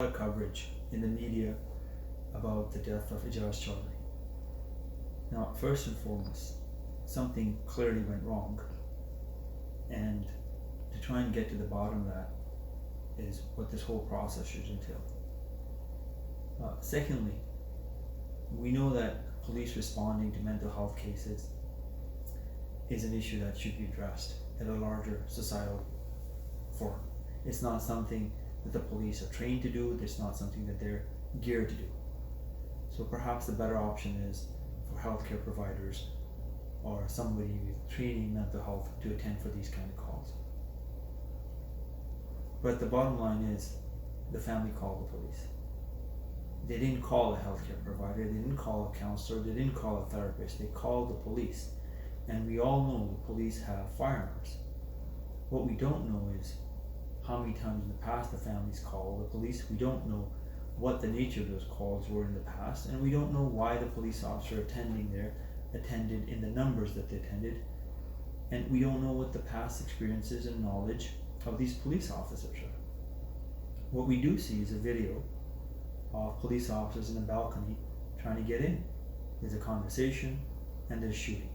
lot of coverage in the media about the death of Ejaz Choudry. Now, first and foremost, something clearly went wrong, and to try and get to the bottom of that is what this whole process should entail. Secondly, we know that police responding to mental health cases is an issue that should be addressed at a larger societal forum. It's not something that the police are trained to do, it's not something that they're geared to do. So perhaps the better option is for healthcare providers or somebody with training in mental health to attend for these kind of calls. But the bottom line is the family called the police. They didn't call a healthcare provider, they didn't call a counselor, they didn't call a therapist, they called the police. And we all know the police have firearms. What we don't know is how many times in the past the families called the police. We don't know what the nature of those calls were in the past, and we don't know why the police officer attended in the numbers that they attended, and we don't know what the past experiences and knowledge of these police officers are. What we do see is a video of police officers in a balcony trying to get in. There's a conversation and there's shooting.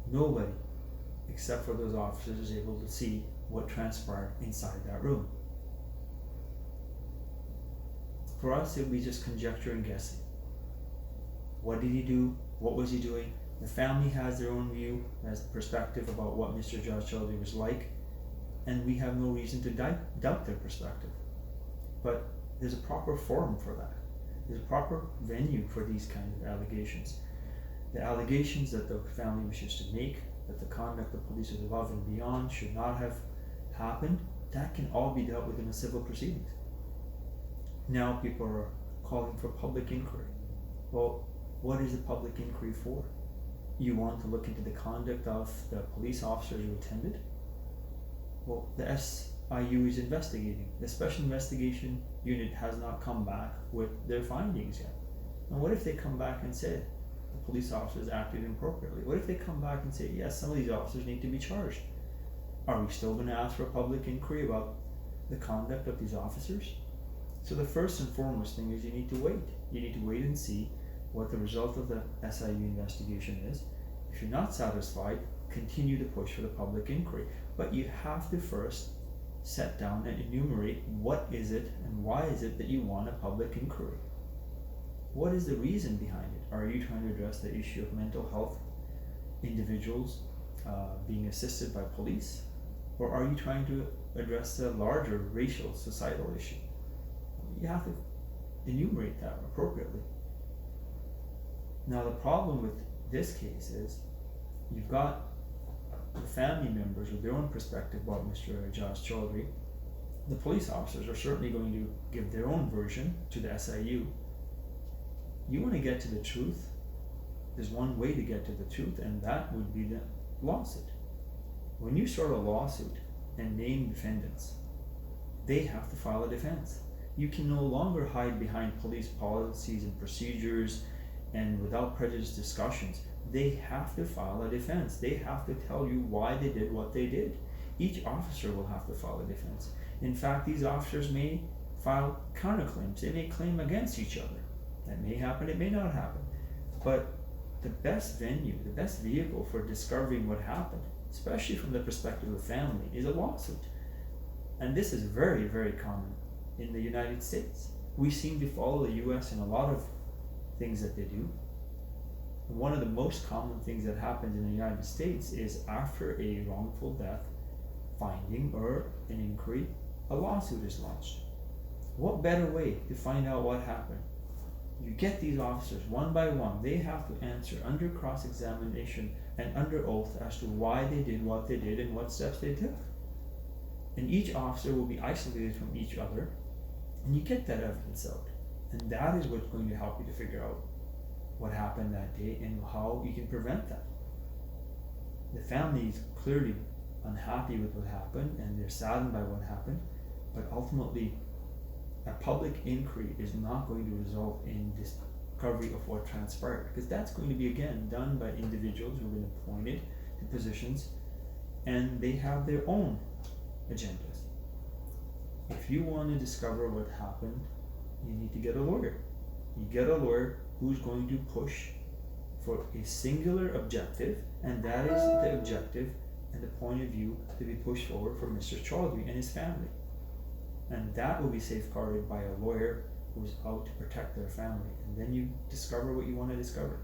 Nobody except for those officers is able to see what transpired inside that room. For us, it would be just conjecture and guessing. What did he do? What was he doing? The family has their own view, has perspective about what Mr. Ejaz Choudry was like, and we have no reason to doubt their perspective. But there's a proper forum for that. There's a proper venue for these kinds of allegations. The allegations that the family wishes to make, that the conduct of police is above and beyond, should not have happened, that can all be dealt with in a civil proceedings. Now people are calling for public inquiry. Well, what is the public inquiry for? You want to look into the conduct of the police officers who attended? Well, the SIU is investigating. The Special Investigation Unit has not come back with their findings yet. And what if they come back and say the police officers acted inappropriately? What if they come back and say, yes, some of these officers need to be charged? Are we still going to ask for a public inquiry about the conduct of these officers? So the first and foremost thing is you need to wait. You need to wait and see what the result of the SIU investigation is. If you're not satisfied, continue to push for the public inquiry. But you have to first sit down and enumerate what is it and why is it that you want a public inquiry. What is the reason behind it? Are you trying to address the issue of mental health individuals being assisted by police? Or are you trying to address the larger racial societal issue? You have to enumerate that appropriately. Now the problem with this case is you've got the family members with their own perspective about Mr. Ejaz Choudry. The police officers are certainly going to give their own version to the SIU. You want to get to the truth, there's one way to get to the truth, and that would be the lawsuit. When you start a lawsuit and name defendants, they have to file a defense. You can no longer hide behind police policies and procedures and without prejudice discussions. They have to file a defense. They have to tell you why they did what they did. Each officer will have to file a defense. In fact, these officers may file counterclaims. They may claim against each other. That may happen, it may not happen. But the best venue, the best vehicle for discovering what happened, especially from the perspective of the family, is a lawsuit. And this is very, very common in the United States. We seem to follow the US in a lot of things that they do. One of the most common things that happens in the United States is after a wrongful death finding or an inquiry, a lawsuit is launched. What better way to find out what happened? You get these officers one by one. They have to answer under cross-examination and under oath as to why they did what they did and what steps they took. And each officer will be isolated from each other, and you get that evidence out. And that is what's going to help you to figure out what happened that day and how you can prevent that. The family is clearly unhappy with what happened and they're saddened by what happened, but ultimately a public inquiry is not going to result in discovery of what transpired, because that's going to be again done by individuals who have been appointed to positions and they have their own agendas. If you want to discover what happened, you need to get a lawyer. You get a lawyer who's going to push for a singular objective, and that is the objective and the point of view to be pushed forward for Mr. Choudry and his family. And that will be safeguarded by a lawyer who's out to protect their family. And then you discover what you want to discover.